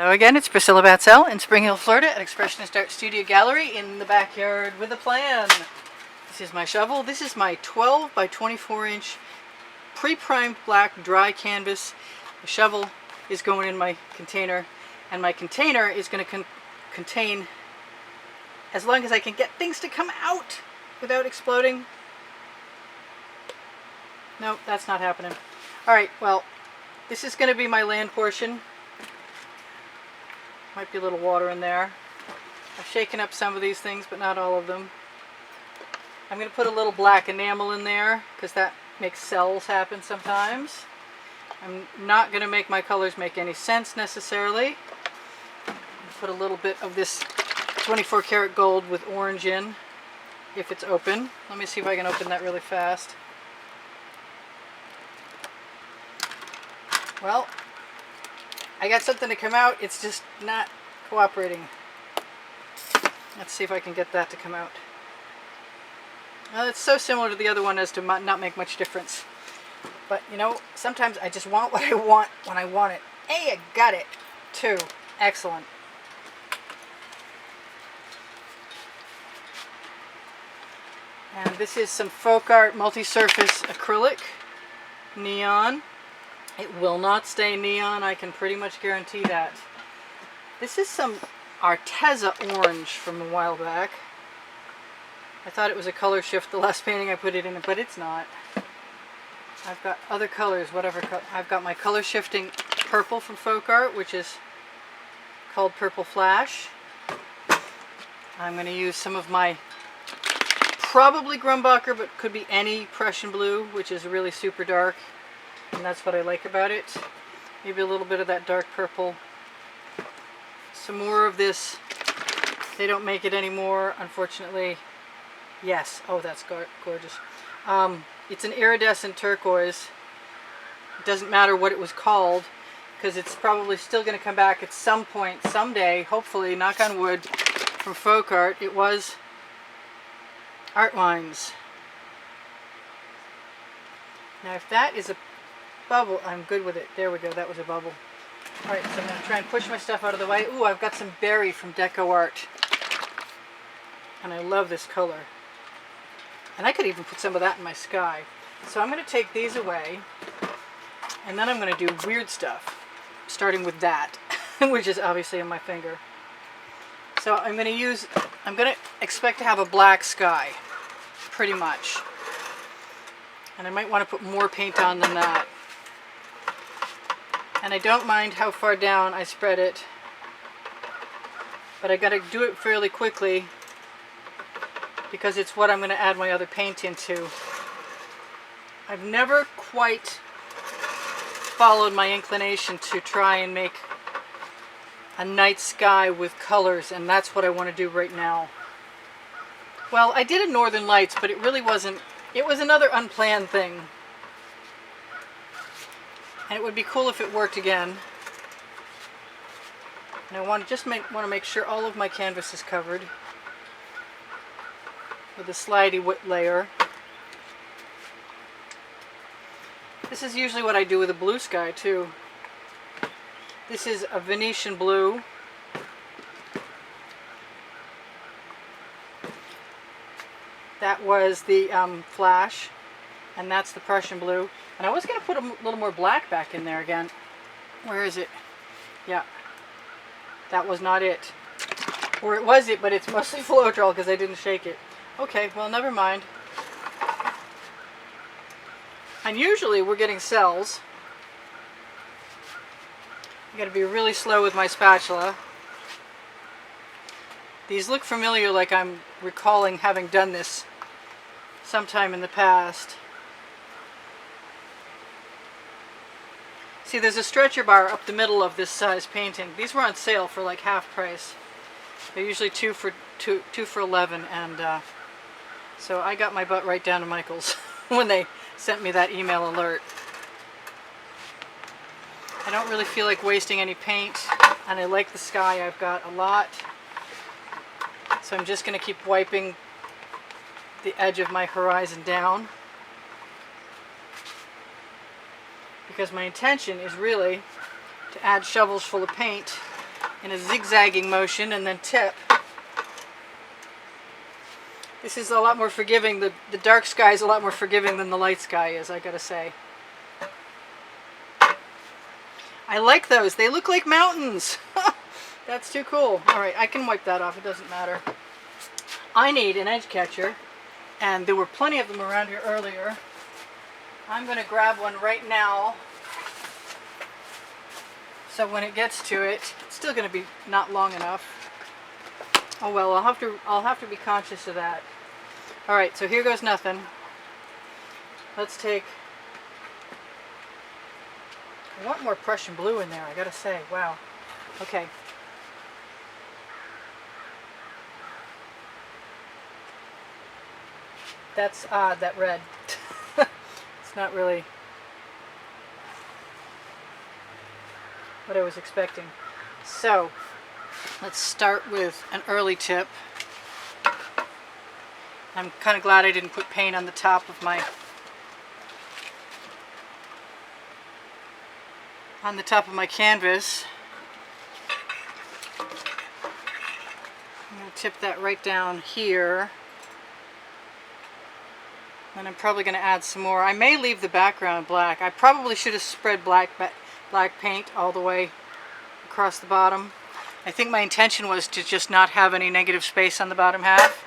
Hello again, it's Priscilla Batzell in Spring Hill, Florida at Expressionist Art Studio Gallery in the backyard with a plan. This is my shovel. This is my 12 by 24 inch pre-primed black dry canvas. The shovel is going in my container, and my container is going to contain, as long as I can get things to come out without exploding. No, that's not happening. Alright, well, this is going to be my land portion. Might be a little water in there. I've shaken up some of these things, but not all of them. I'm going to put a little black enamel in there, because that makes cells happen sometimes. I'm not going to make my colors make any sense necessarily. Put a little bit of this 24 karat gold with orange in, if it's open. Let me see if I can open that really fast. Well, I got something to come out, it's just not cooperating. Let's see if I can get that to come out. Well, it's so similar to the other one as to not make much difference. But, you know, sometimes I just want what I want when I want it. Hey, I got it! 2. Excellent. And this is some folk art multi-surface acrylic neon. It will not stay neon, I can pretty much guarantee that. This is some Arteza orange from a while back. I thought it was a color shift the last painting I put it in, but it's not. I've got other colors, whatever. I've got my color shifting purple from folk art, which is called Purple Flash. I'm going to use some of my probably Grumbacher, but could be any Prussian blue, which is really super dark. And that's what I like about it. Maybe a little bit of that dark purple. Some more of this. They don't make it anymore, unfortunately. Yes. Oh, that's gorgeous. It's an iridescent turquoise. It doesn't matter what it was called, because it's probably still going to come back at some point, someday, hopefully, knock on wood, from folk art. It was Art Lines. Now, if that is a bubble, I'm good with it. There we go, that was a bubble. Alright, so I'm going to try and push my stuff out of the way. Ooh, I've got some berry from Deco Art. And I love this color. And I could even put some of that in my sky. So I'm going to take these away, and then I'm going to do weird stuff, starting with that, which is obviously on my finger. So I'm going to expect to have a black sky, pretty much. And I might want to put more paint on than that. And I don't mind how far down I spread it, but I got to do it fairly quickly because it's what I'm going to add my other paint into. I've never quite followed my inclination to try and make a night sky with colors, and that's what I want to do right now. Well, I did a Northern Lights, but it really wasn't. It was another unplanned thing. And it would be cool if it worked again. And I want to make sure all of my canvas is covered with a slidey wet layer. This is usually what I do with a blue sky too. This is a Venetian blue. That was the Flash, and that's the Prussian blue. And I was going to put a little more black back in there again. Where is it? Yeah. That was not it. Or it was it, but it's mostly Floetrol because I didn't shake it. Okay, well, never mind. And usually we're getting cells. I got to be really slow with my spatula. These look familiar, like I'm recalling having done this sometime in the past. See, there's a stretcher bar up the middle of this size painting. These were on sale for like half price. They're usually two for $11, and so I got my butt right down to Michael's when they sent me that email alert. I don't really feel like wasting any paint, and I like the sky I've got a lot. So I'm just going to keep wiping the edge of my horizon down, because my intention is really to add shovels full of paint in a zigzagging motion and then tip. This is a lot more forgiving. The dark sky is a lot more forgiving than the light sky is, I gotta say. I like those. They look like mountains. That's too cool. Alright, I can wipe that off. It doesn't matter. I need an edge catcher, and there were plenty of them around here earlier. I'm going to grab one right now. So when it gets to it, it's still going to be not long enough. Oh well, I'll have to be conscious of that. All right, so here goes nothing. Let's take. I want more Prussian blue in there, I gotta say. Wow. Okay. That's odd, that red. It's not really what I was expecting. So, let's start with an early tip. I'm kind of glad I didn't put paint on the top of my canvas. I'm going to tip that right down here. And I'm probably going to add some more. I may leave the background black. I probably should have spread black paint all the way across the bottom. I think my intention was to just not have any negative space on the bottom half,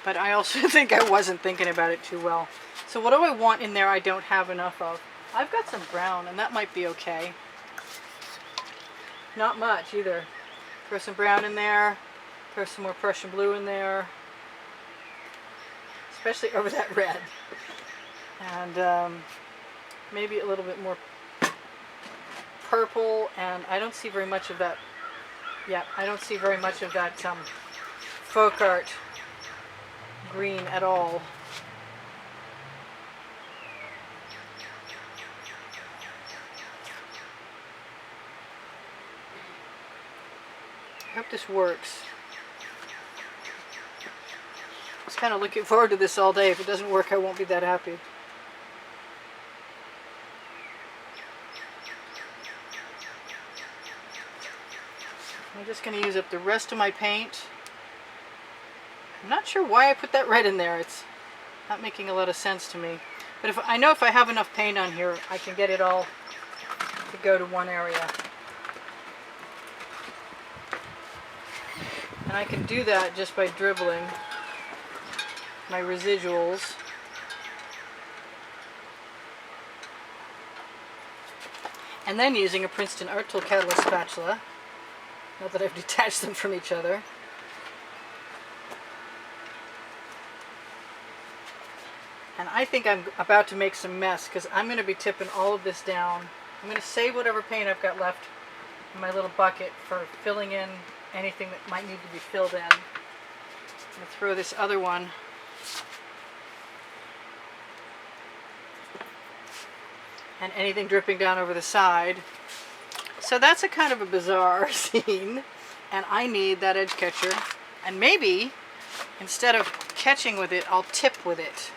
but I also think I wasn't thinking about it too well. So what do I want in there I don't have enough of? I've got some brown, and that might be okay. Not much either. Throw some brown in there, throw some more Prussian blue in there, especially over that red. And maybe a little bit more purple, and I don't see very much of that. Yeah, I don't see very much of that folk art green at all. I hope this works. I was kind of looking forward to this all day. If it doesn't work, I won't be that happy. I'm just going to use up the rest of my paint. I'm not sure why I put that red in there. It's not making a lot of sense to me. But if I know if I have enough paint on here, I can get it all to go to one area. And I can do that just by dribbling my residuals. And then using a Princeton Art Tool Catalyst spatula. Now that I've detached them from each other. And I think I'm about to make some mess because I'm going to be tipping all of this down. I'm going to save whatever paint I've got left in my little bucket for filling in anything that might need to be filled in. I'm going to throw this other one and anything dripping down over the side. So that's a kind of a bizarre scene, and I need that edge catcher. And maybe instead of catching with it, I'll tip with it.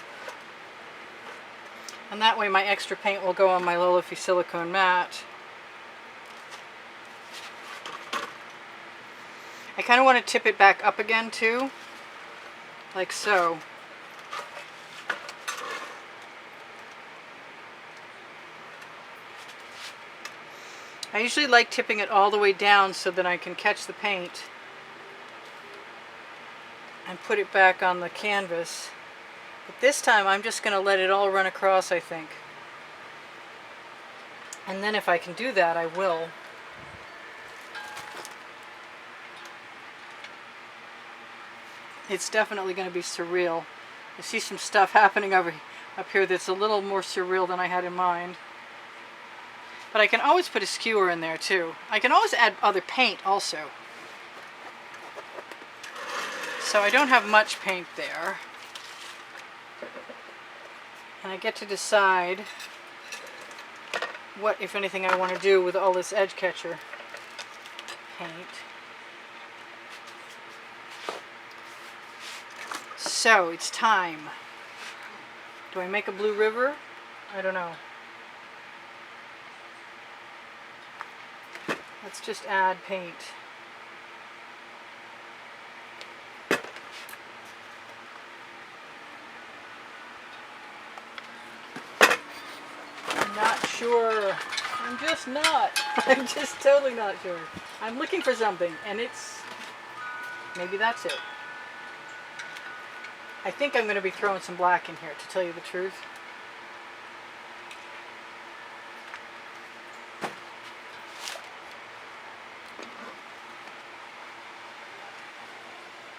And that way my extra paint will go on my Lolofy silicone mat. I kind of want to tip it back up again too, like so. I usually like tipping it all the way down so that I can catch the paint and put it back on the canvas. But this time I'm just going to let it all run across, I think. And then if I can do that, I will. It's definitely going to be surreal. I see some stuff happening up here that's a little more surreal than I had in mind. But I can always put a skewer in there too. I can always add other paint also. So I don't have much paint there. And I get to decide what, if anything, I want to do with all this edge catcher paint. So it's time. Do I make a blue river? I don't know. Let's just add paint. sure. I'm just not. I'm just totally not sure. I'm looking for something, and it's... maybe that's it. I think I'm going to be throwing some black in here, to tell you the truth.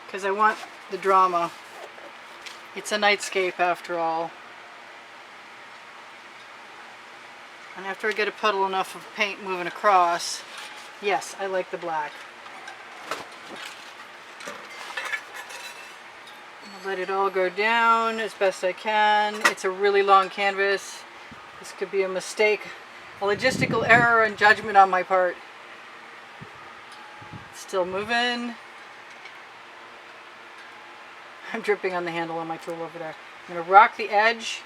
Because I want the drama. It's a nightscape after all. And after I get a puddle enough of paint moving across, yes, I like the black. I'll let it all go down as best I can. It's a really long canvas. This could be a mistake, a logistical error and judgment on my part. Still moving. I'm dripping on the handle on my tool over there. I'm going to rock the edge,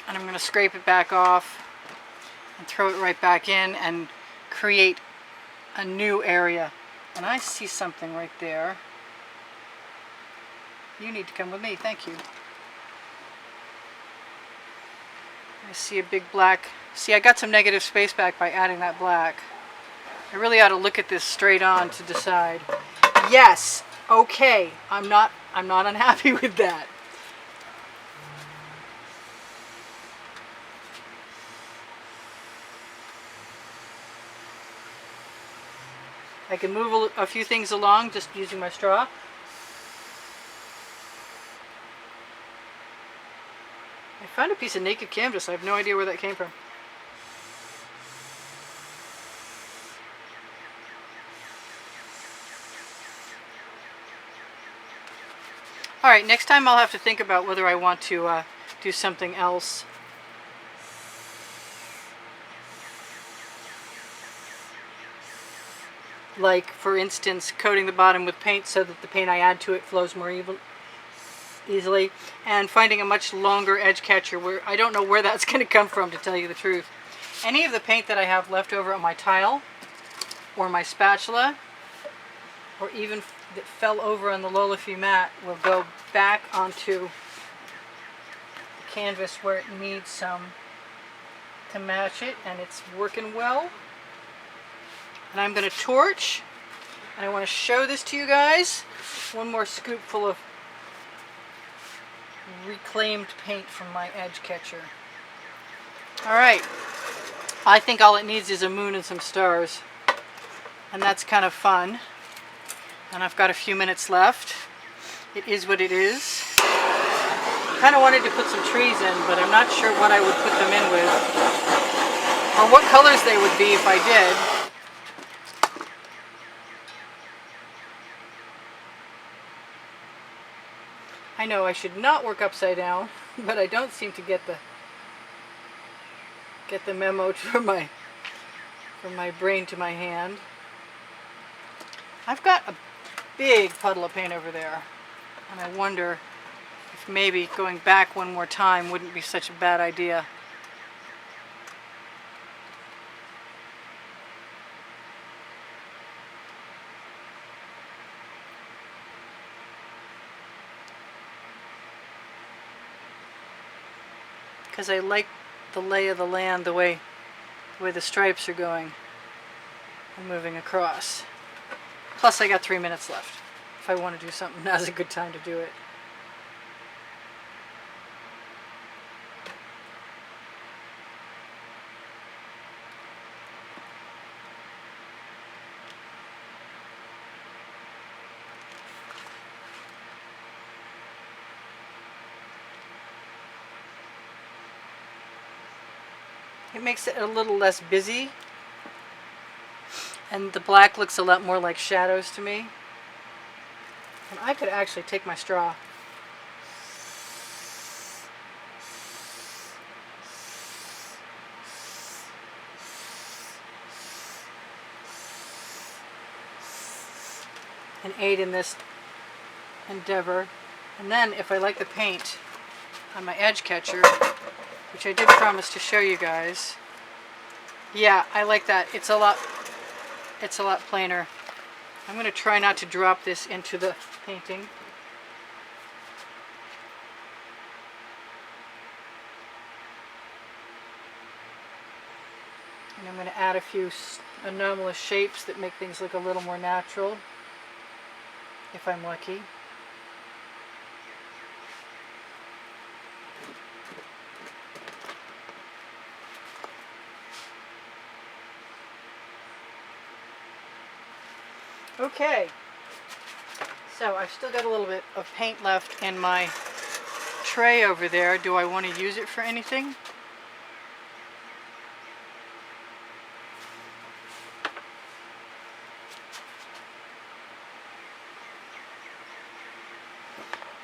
and I'm going to scrape it back off and throw it right back in and create a new area. And I see something right there. You need to come with me, thank you. I see a big black. See, I got some negative space back by adding that black. I really ought to look at this straight on to decide. Yes, okay, I'm not unhappy with that. I can move a few things along just using my straw. I found a piece of naked canvas. I have no idea where that came from. Alright, next time I'll have to think about whether I want to do something else. Like, for instance, coating the bottom with paint so that the paint I add to it flows more easily, and finding a much longer edge catcher where I don't know where that's going to come from, to tell you the truth. Any of the paint that I have left over on my tile or my spatula, or even that fell over on the Lolafi mat, will go back onto the canvas where it needs some to match it, and it's working well. And I'm going to torch, and I want to show this to you guys. One more scoop full of reclaimed paint from my edge catcher. Alright, I think all it needs is a moon and some stars, and that's kind of fun. And I've got a few minutes left. It is what it is. I kind of wanted to put some trees in, but I'm not sure what I would put them in with, or what colors they would be if I did. I know I should not work upside down, but I don't seem to get the memo from my brain to my hand. I've got a big puddle of paint over there, and I wonder if maybe going back one more time wouldn't be such a bad idea. Because I like the lay of the land, the way the stripes are going and moving across. Plus I got 3 minutes left. If I want to do something, now's a good time to do it. It makes it a little less busy, and the black looks a lot more like shadows to me. And I could actually take my straw and aid in this endeavor. And then if I like the paint on my edge catcher, which I did promise to show you guys. Yeah, I like that. It's a lot plainer. I'm going to try not to drop this into the painting. And I'm going to add a few anomalous shapes that make things look a little more natural, if I'm lucky. Okay, so I've still got a little bit of paint left in my tray over there. Do I want to use it for anything?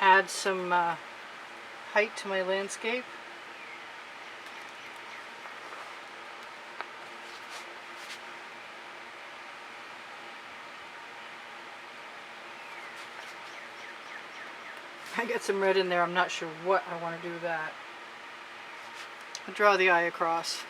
Add some height to my landscape. I got some red in there. I'm not sure what I want to do with that. I'll draw the eye across.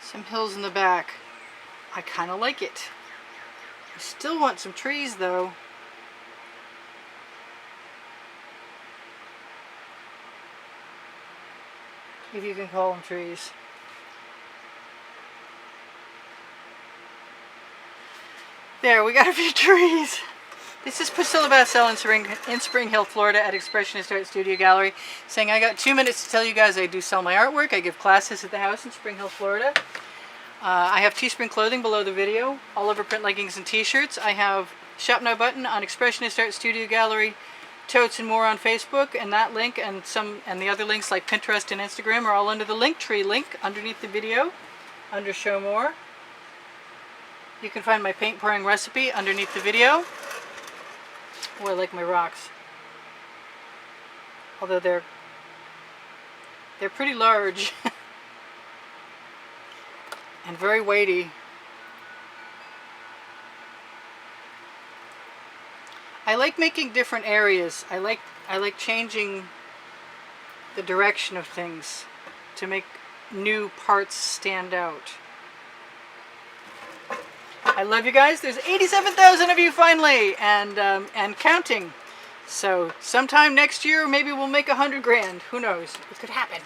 Some hills in the back. I kind of like it. I still want some trees though. If you can call them trees. There, we got a few trees. This is Priscilla Batzell in Spring Hill, Florida at Expressionist Art Studio Gallery, saying I got 2 minutes to tell you guys I do sell my artwork. I give classes at the house in Spring Hill, Florida. I have Teespring clothing below the video, all over print leggings and t-shirts. I have Shop Now button on Expressionist Art Studio Gallery, totes and more on Facebook, and that link and the other links like Pinterest and Instagram are all under the Linktree link underneath the video, under Show More. You can find my paint pouring recipe underneath the video. Oh, I like my rocks. Although they're pretty large and very weighty. I like making different areas. I like changing the direction of things to make new parts stand out. I love you guys. There's 87,000 of you finally, and counting. So sometime next year, maybe we'll make 100 grand. Who knows? It could happen.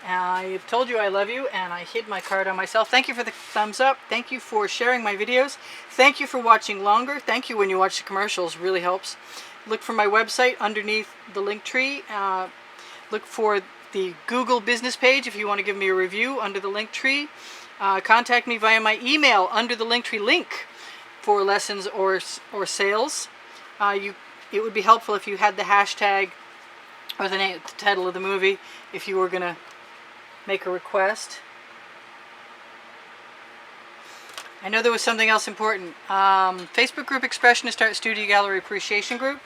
I told you I love you, and I hid my card on myself. Thank you for the thumbs up. Thank you for sharing my videos. Thank you for watching longer. Thank you when you watch the commercials. Really helps. Look for my website underneath the link tree. Look for the Google business page if you want to give me a review under the link tree. Contact me via my email under the Linktree link for lessons or sales. It would be helpful if you had the hashtag or the title of the movie if you were going to make a request. I know there was something else important. Facebook group Expressionist Art Studio Gallery Appreciation Group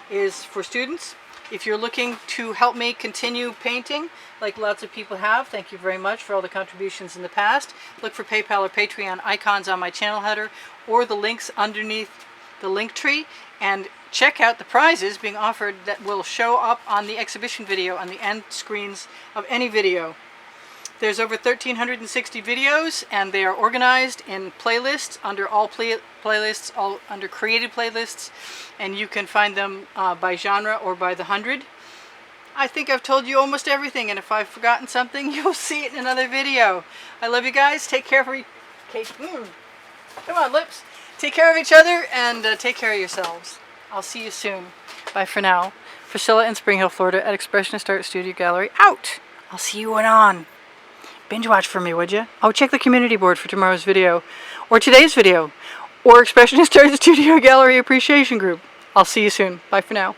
is for students. If you're looking to help me continue painting, like lots of people have, thank you very much for all the contributions in the past. Look for PayPal or Patreon icons on my channel header or the links underneath the link tree, and check out the prizes being offered that will show up on the exhibition video on the end screens of any video. There's over 1,360 videos, and they are organized in playlists under all playlists, all under created playlists, and you can find them by genre or by the 100. I think I've told you almost everything, and if I've forgotten something, you'll see it in another video. I love you guys. Take care of come on, lips. Take care of each other, and take care of yourselves. I'll see you soon. Bye for now. Priscilla in Spring Hill, Florida at Expressionist Art Studio Gallery. Out! I'll see you when on. Binge watch for me, would you? Oh, check the community board for tomorrow's video, or today's video, or Expressionist Art Studio Gallery Appreciation Group. I'll see you soon. Bye for now.